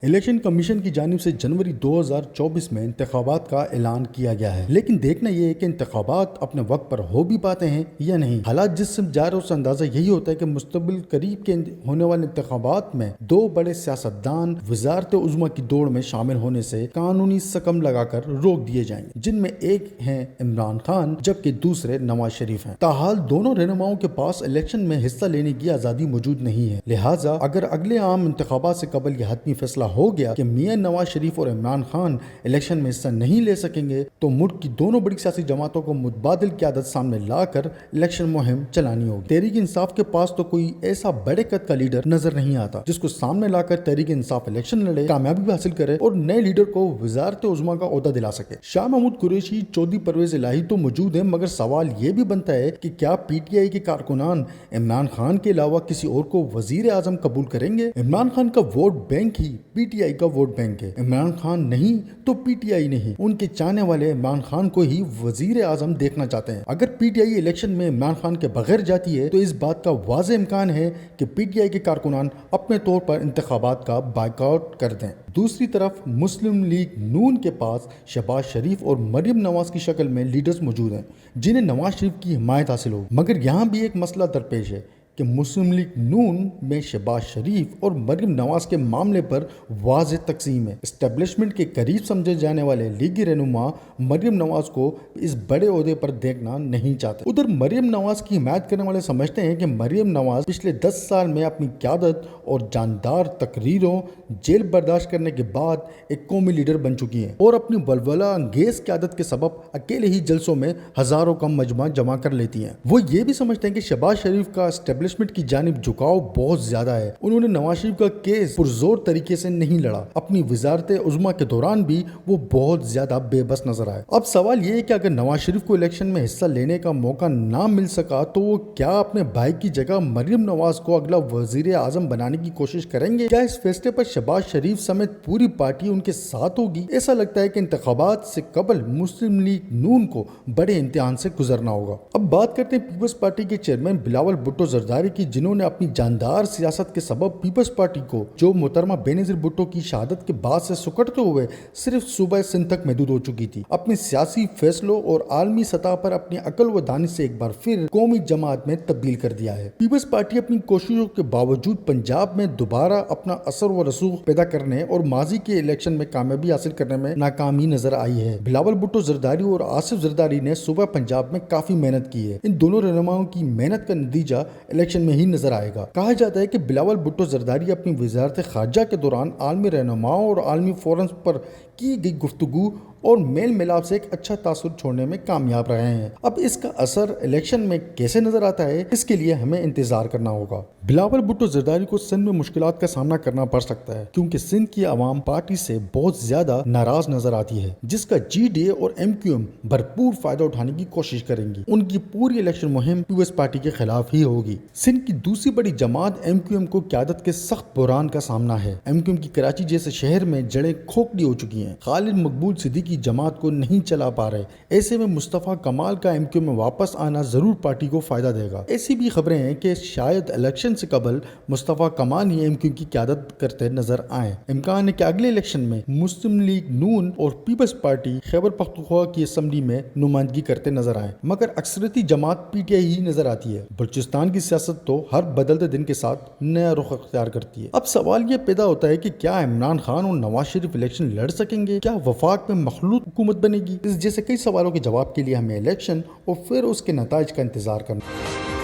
Election commission کی جانب سے جنوری 2024 میں انتخابات کا اعلان کیا گیا ہے، لیکن دیکھنا یہ ہے کہ انتخابات اپنے وقت پر ہو بھی پاتے ہیں یا نہیں۔ حالات جس سے جا رہے اس اندازہ یہی ہوتا ہے کہ مستقبل قریب کے ہونے والے انتخابات میں دو بڑے سیاستدان وزارت عظمیٰ کی دوڑ میں شامل ہونے سے قانونی سکم لگا کر روک دیے جائیں گے، جن میں ایک ہیں عمران خان جبکہ دوسرے نواز شریف ہیں۔ تاحال دونوں رہنماؤں کے پاس الیکشن میں حصہ لینے کی آزادی موجود نہیں ہے، لہٰذا اگر اگلے عام انتخابات سے قبل یہ حتمی فیصلہ ہو گیا کہ میاں نواز شریف اور عمران خان الیکشن میں حصہ نہیں لے سکیں گے تو ملک کی دونوں بڑی سیاسی جماعتوں کو متبادل قیادت سامنے لا کر الیکشن مہم چلانی ہوگی۔ تحریک انصاف کے پاس تو کوئی ایسا بڑے قد کا لیڈر نظر نہیں آتا جس کو سامنے لا کر تحریک انصاف الیکشن لڑے، کامیابی حاصل کرے اور نئے لیڈر کو وزارت عظمیٰ کا عہدہ دلا سکے۔ شاہ محمود قریشی، چودھری پرویز الہی تو موجود ہیں، مگر سوال یہ بھی بنتا ہے کہ کیا پی ٹی آئی کے کارکنان عمران خان کے علاوہ کسی اور کو وزیر اعظم قبول کریں گے؟ عمران خان کا vote bank he P T I کا ووٹ بینک ہے۔ عمران خان نہیں تو پی ٹی آئی نہیں، ان کے چاہنے والے عمران خان کو ہی وزیر اعظم دیکھنا چاہتے ہیں۔ اگر پی ٹی آئی الیکشن میں عمران خان کے بغیر جاتی ہے تو اس بات کا واضح امکان ہے کہ پی ٹی آئی کے کارکنان اپنے طور پر انتخابات کا بائیکاٹ کر دیں۔ دوسری طرف مسلم لیگ نون کے پاس شہباز شریف اور مریم نواز کی شکل میں لیڈرز موجود ہیں جنہیں نواز شریف کی حمایت حاصل ہوگی، مگر یہاں بھی ایک مسئلہ درپیش ہے کہ مسلم لیگ نون میں شہباز شریف اور مریم نواز کے معاملے پر واضح تقسیم ہے۔ اسٹیبلشمنٹ کے قریب سمجھے جانے والے لیگی رہنما مریم نواز کو اس بڑے عہدے پر دیکھنا نہیں چاہتے۔ ادھر مریم نواز کی حمایت کرنے والے سمجھتے ہیں کہ مریم نواز پچھلے 10 سال میں اپنی قیادت اور جاندار تقریروں، جیل برداشت کرنے کے بعد ایک قومی لیڈر بن چکی ہیں اور اپنی ولولہ انگیز قیادت کے سبب اکیلے ہی جلسوں میں ہزاروں کا مجمع جمع کر لیتی ہیں۔ وہ یہ بھی سمجھتے ہیں کہ شہباز شریف کا اسٹیبلشمنٹ کی جانب جھکاؤ بہت زیادہ ہے، انہوں نے نواز شریف کا کیس پرزور طریقے سے نہیں لڑا، اپنی وزارت عظمیٰ کے دوران بھی وہ بہت زیادہ بے بس نظر آئے۔ اب سوال یہ ہے کہ اگر نواز شریف کو الیکشن میں حصہ لینے کا موقع نہ مل سکا تو وہ کیا اپنے بھائی کی جگہ مریم نواز کو اگلا وزیر اعظم بنانے کی کوشش کریں گے؟ کیا اس فیصلے پر شہباز شریف سمیت پوری پارٹی ان کے ساتھ ہوگی؟ ایسا لگتا ہے کہ انتخابات سے قبل مسلم لیگ نون کو بڑے امتحان سے گزرنا ہوگا۔ اب بات کرتے ہیں پیپلز پارٹی کے چیئرمین بلاول بھٹو زرداری کی، جنہوں نے اپنی جاندار سیاست کے سبب پیپلز پارٹی کو، جو محترمہ بینظیر بھٹو کی شہادت کے بعد سے سکڑتے ہوئے صرف صوبہ سندھ تک محدود ہو چکی تھی، اپنے سیاسی فیصلوں اور عالمی سطح پر اپنی عقل و دانش سے ایک بار پھر قومی جماعت میں تبدیل کر دیا ہے۔ پیپلز پارٹی اپنی کوششوں کے باوجود پنجاب میں دوبارہ اپنا اثر و رسوخ پیدا کرنے اور ماضی کے الیکشن میں کامیابی حاصل کرنے میں ناکامی نظر آئی ہے۔ بلاول بھٹو زرداری اور آصف زرداری نے صوبہ پنجاب میں کافی محنت کی ہے، ان دونوں رہنماؤں کی محنت کا نتیجہ الیکشن میں ہی نظر آئے گا۔ کہا جاتا ہے کہ بلاول بھٹو زرداری اپنی وزارت خارجہ کے دوران عالمی رہنماؤں اور عالمی فورمز پر کی گئی گفتگو اور میل ملاپ سے ایک اچھا تاثر چھوڑنے میں کامیاب رہے ہیں۔ اب اس کا اثر الیکشن میں کیسے نظر آتا ہے، اس کے لیے ہمیں انتظار کرنا ہوگا۔ بلاول بھٹو زرداری کو سندھ میں مشکلات کا سامنا کرنا پڑ سکتا ہے کیونکہ سندھ کی عوام پارٹی سے بہت زیادہ ناراض نظر آتی ہے، جس کا جی ڈی اے اور ایم کیو ایم بھرپور فائدہ اٹھانے کی کوشش کریں گی۔ ان کی پوری الیکشن مہم پیپلز پارٹی کے خلاف ہی ہوگی۔ سندھ کی دوسری بڑی جماعت ایم کیو ایم کو قیادت کے سخت بحران کا سامنا ہے۔ ایم کیو ایم کی کراچی جیسے شہر میں جڑیں کھوکھلی ہو چکی ہیں، خالد مقبول صدیقی جماعت کو نہیں چلا پا رہے، ایسے میں مصطفیٰ کمال کا ایم کیو ایم میں واپس آنا ضرور پارٹی کو فائدہ دے گا۔ ایسی بھی خبریں ہیں کہ شاید الیکشن سے قبل مصطفیٰ کمال ہی ایم کیو ایم کی قیادت کرتے نظر آئیں۔ امکان ہے کہ اگلے الیکشن میں مسلم لیگ نون اور پیپلز پارٹی خیبر پختونخوا کی اسمبلی میں نمائندگی کرتے نظر آئیں، مگر اکثریتی جماعت پی ٹی آئی ہی نظر آتی ہے۔ بلوچستان کی سیاست تو ہر بدلتے دن کے ساتھ نیا رخ اختیار کرتی ہے۔ اب سوال یہ پیدا ہوتا ہے کہ کیا عمران خان اور نواز شریف الیکشن لڑ سکیں گے؟ کیا وفاق میں مخلوط حکومت بنے گی؟ اس جیسے کئی سوالوں کے جواب کے لیے ہمیں الیکشن اور پھر اس کے نتائج کا انتظار کرنا